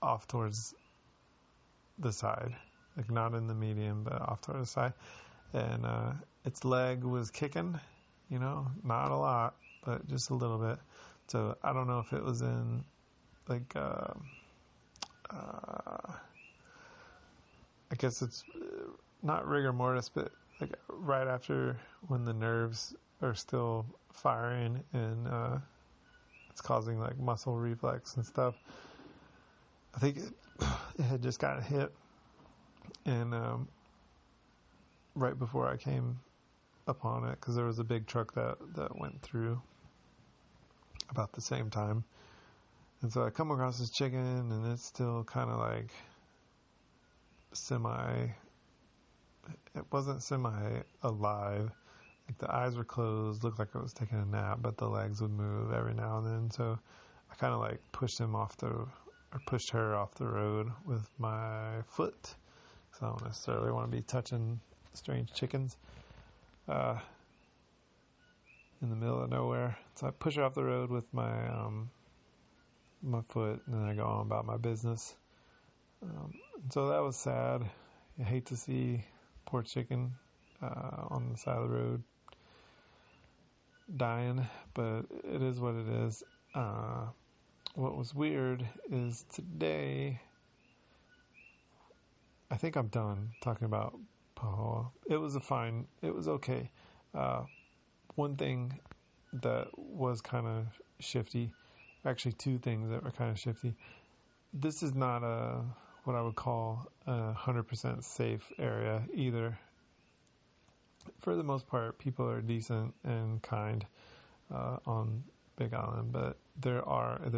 off towards the side, like not in the median, but off towards the side, and its leg was kicking, not a lot, but just a little bit. So I don't know if it was in like I guess it's not rigor mortis, but like right after when the nerves are still firing and it's causing like muscle reflex and stuff. I think it had just gotten hit, and right before I came upon it, because there was a big truck that went through about the same time. And so I come across this chicken, and it's still kind of like it wasn't semi-alive. Like the eyes were closed, looked like it was taking a nap, but the legs would move every now and then. So I kind of like pushed her off the road with my foot, because I don't necessarily want to be touching strange chickens in the middle of nowhere. So I push her off the road with my my foot, and then I go on about my business. So that was sad. I hate to see poor chicken on the side of the road dying, but it is what it is. What was weird is today, I think I'm done talking about Pahoa. It was okay. One thing that was kind of shifty, actually two things that were kind of shifty. This is not what I would call a 100% safe area either. For the most part, people are decent and kind on Big Island, but there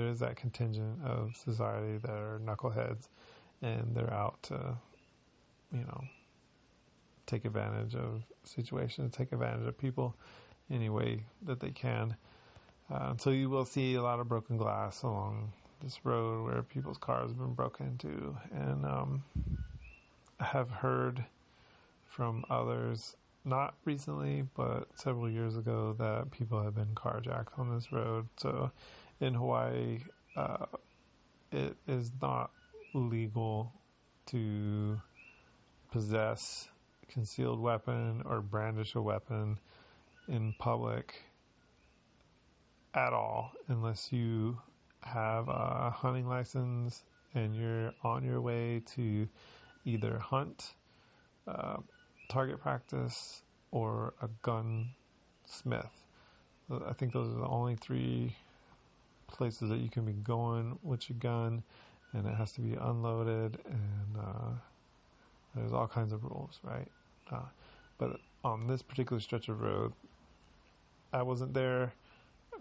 is that contingent of society that are knuckleheads, and they're out to, take advantage of situations, take advantage of people any way that they can. So you will see a lot of broken glass along this road where people's cars have been broken into, and I have heard from others, not recently, but several years ago, that people have been carjacked on this road. So in Hawaii, it is not legal to possess a concealed weapon or brandish a weapon in public at all, unless you have a hunting license and you're on your way to either hunt, target practice, or a gunsmith. I think those are the only three places that you can be going with your gun and it has to be unloaded, and there's all kinds of rules, right? But on this particular stretch of road, I wasn't there.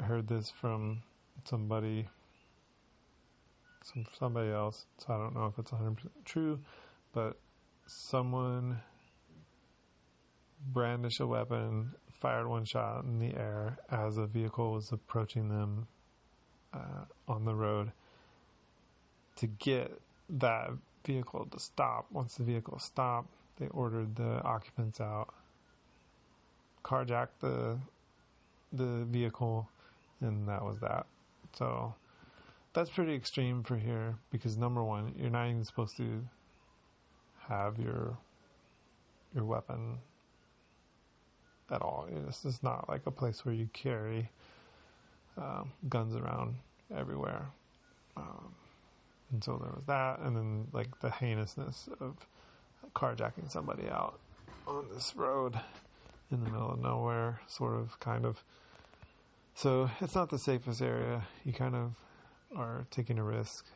I heard this from somebody else, so I don't know if it's 100% true, but someone brandished a weapon, fired one shot in the air as a vehicle was approaching them on the road to get that vehicle to stop. Once the vehicle stopped, they ordered the occupants out, carjacked the vehicle, and that was that. So that's pretty extreme for here, because number one, you're not even supposed to have your weapon at all. This is not like a place where you carry guns around everywhere. And so there was that, and then like the heinousness of carjacking somebody out on this road in the middle of nowhere, sort of, kind of. So it's not the safest area. You kind of are taking a risk.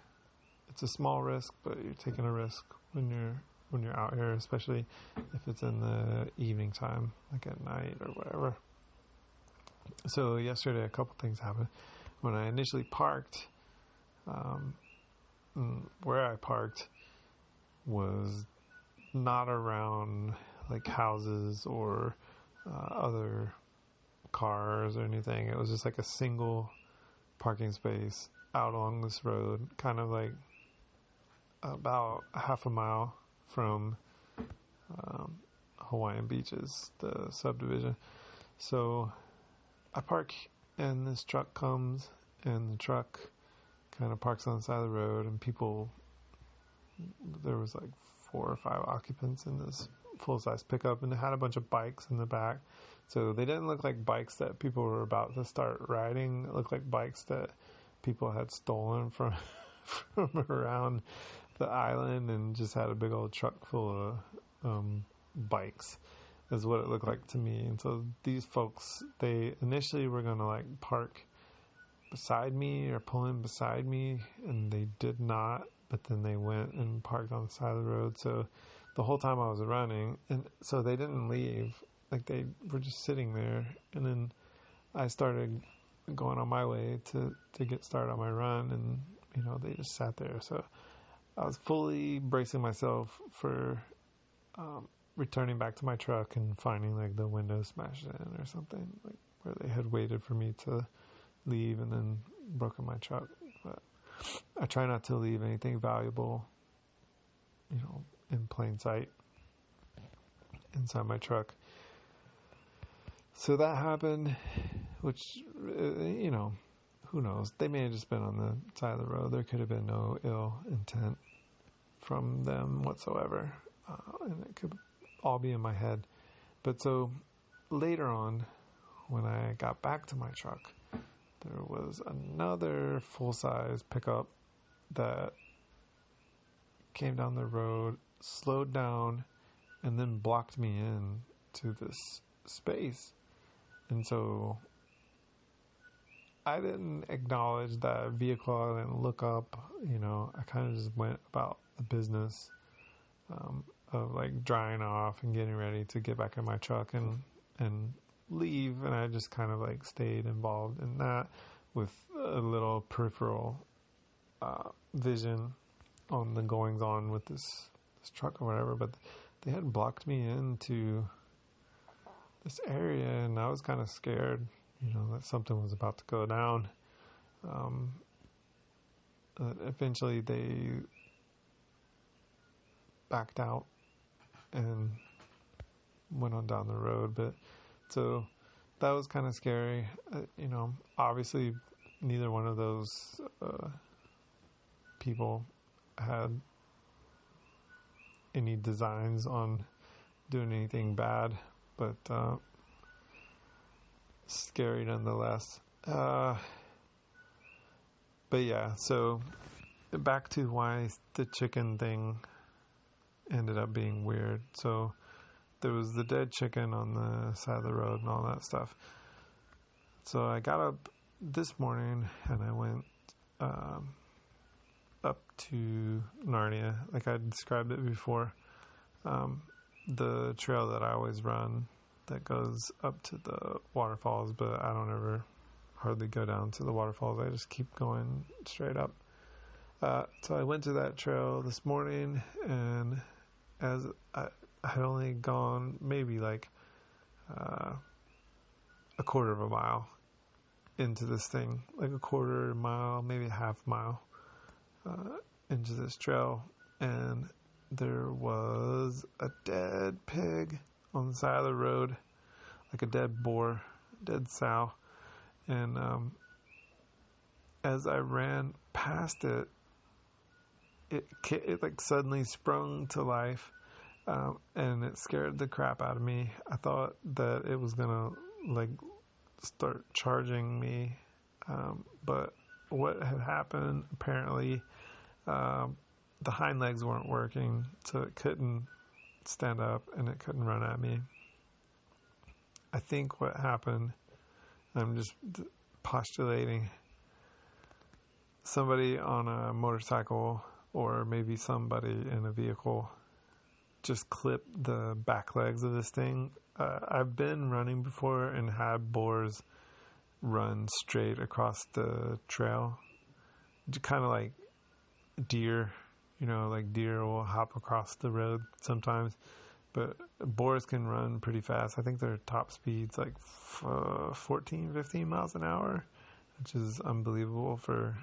It's a small risk, but you're taking a risk when you're out here, especially if it's in the evening time, like at night or whatever. So yesterday, a couple things happened. When I initially parked, where I parked was not around like houses or other cars or anything. It was just like a single parking space out along this road, kind of like about a half a mile from Hawaiian Beaches, the subdivision. So I park, and this truck comes, and the truck kind of parks on the side of the road, and there was like 4 or 5 occupants in this full-size pickup, and it had a bunch of bikes in the back. So they didn't look like bikes that people were about to start riding. It looked like bikes that people had stolen from around the island, and just had a big old truck full of bikes, is what it looked like to me. And so these folks, they initially were going to like park beside me or pull in beside me, and they did not, but then they went and parked on the side of the road. So the whole time I was running, and so they didn't leave, like they were just sitting there. And then I started going on my way to get started on my run, and they just sat there. So I was fully bracing myself for returning back to my truck and finding like the window smashed in or something, like where they had waited for me to leave and then broken my truck. But I try not to leave anything valuable, in plain sight inside my truck. So that happened, which, who knows? They may have just been on the side of the road. There could have been no ill intent from them whatsoever. And it could all be in my head. But so later on, when I got back to my truck, there was another full-size pickup that came down the road, slowed down, and then blocked me in to this space. And so I didn't acknowledge that vehicle. I didn't look up. I kind of just went about the business of like drying off and getting ready to get back in my truck and leave. And I just kind of like stayed involved in that with a little peripheral vision on the goings on with this truck or whatever. But they had blocked me into this area, and I was kind of scared, that something was about to go down. Eventually they backed out and went on down the road. But so that was kind of scary. Obviously neither one of those people had any designs on doing anything bad, but scary nonetheless. But yeah, so back to why the chicken thing ended up being weird. So there was the dead chicken on the side of the road and all that stuff. So I got up this morning and I went up to Narnia, like I described it before. The trail that I always run that goes up to the waterfalls, but I don't ever hardly go down to the waterfalls. I just keep going straight up. So I went to that trail this morning, and as I had only gone maybe like a quarter of a mile into this thing, like a quarter mile, maybe a half mile into this trail, and there was a dead pig on the side of the road, like a dead boar, dead sow, and as I ran past it, it like suddenly sprung to life, and it scared the crap out of me. I thought that it was gonna like start charging me, but what had happened, apparently the hind legs weren't working, so it couldn't stand up and it couldn't run at me. I think what happened, I'm just postulating, somebody on a motorcycle or maybe somebody in a vehicle just clipped the back legs of this thing. I've been running before and had boars run straight across the trail, kind of like deer, like deer will hop across the road sometimes, but boars can run pretty fast. I think their top speed's like 14, 15 miles an hour, which is unbelievable for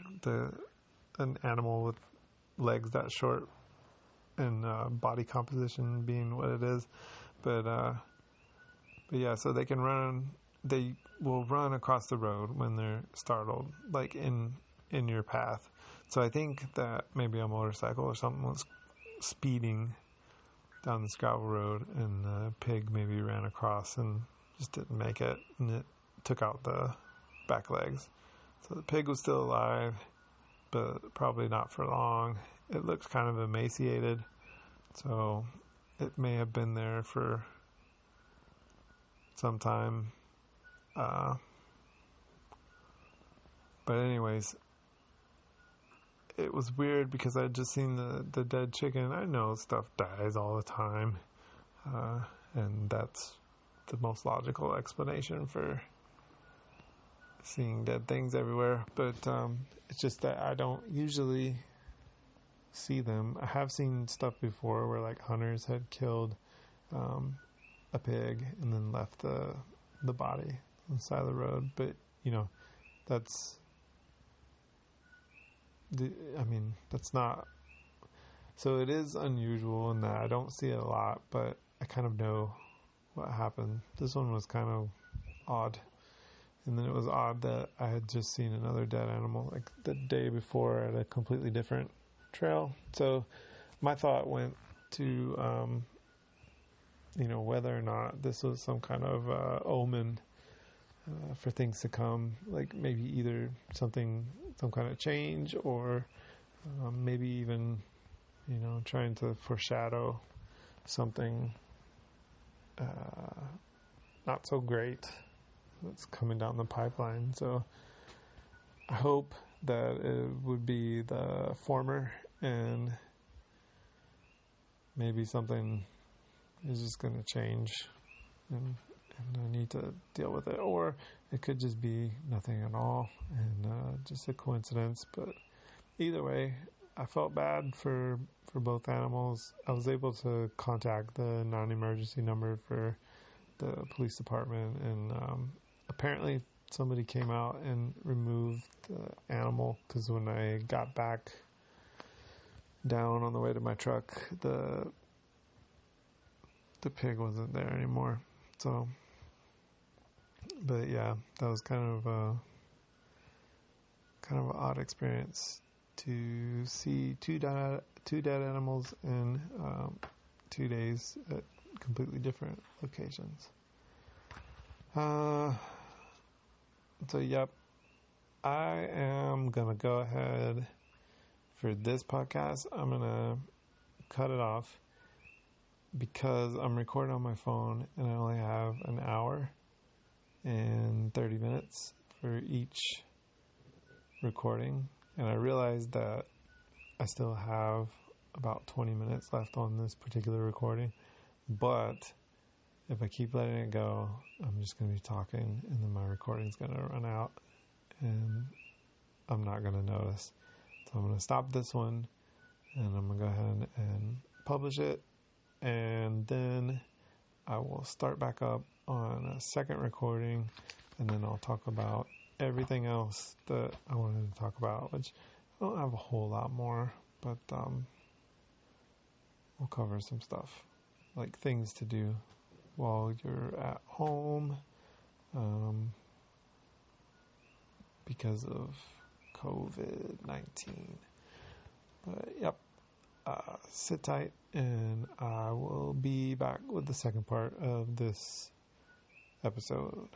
an animal with legs that short and body composition being what it is. But yeah, so they will run across the road when they're startled, like in your path. So I think that maybe a motorcycle or something was speeding down this gravel road, and the pig maybe ran across and just didn't make it, and it took out the back legs. So the pig was still alive, but probably not for long. It looked kind of emaciated, so it may have been there for some time. But anyways, it was weird because I'd just seen the dead chicken. I know stuff dies all the time, and that's the most logical explanation for seeing dead things everywhere. But it's just that I don't usually see them. I have seen stuff before where like hunters had killed a pig and then left the body on the side of the road. But that's that's not, so it is unusual in that I don't see it a lot, but I kind of know what happened. This one was kind of odd. And then it was odd that I had just seen another dead animal like the day before at a completely different trail. So my thought went to whether or not this was some kind of omen for things to come, like maybe either some kind of change, or maybe even trying to foreshadow something not so great that's coming down the pipeline. So I hope that it would be the former, and maybe something is just going to change and I need to deal with it, or it could just be nothing at all and just a coincidence. But either way, I felt bad for both animals. I was able to contact the non-emergency number for the police department, and apparently somebody came out and removed the animal, because when I got back down on the way to my truck, the pig wasn't there anymore. So, but yeah, that was kind of an odd experience to see two dead animals in 2 days at completely different locations. So yep, I am gonna go ahead for this podcast. I'm gonna cut it off because I'm recording on my phone and I only have an hour and 30 minutes for each recording. And I realized that I still have about 20 minutes left on this particular recording, but if I keep letting it go, I'm just going to be talking, and then my recording's going to run out, and I'm not going to notice. So I'm going to stop this one, and I'm going to go ahead and publish it, and then I will start back up on a second recording, and then I'll talk about everything else that I wanted to talk about, which I don't have a whole lot more, but we'll cover some stuff, like things to do while you're at home because of COVID-19. But yep, sit tight, and I will be back with the second part of this episode.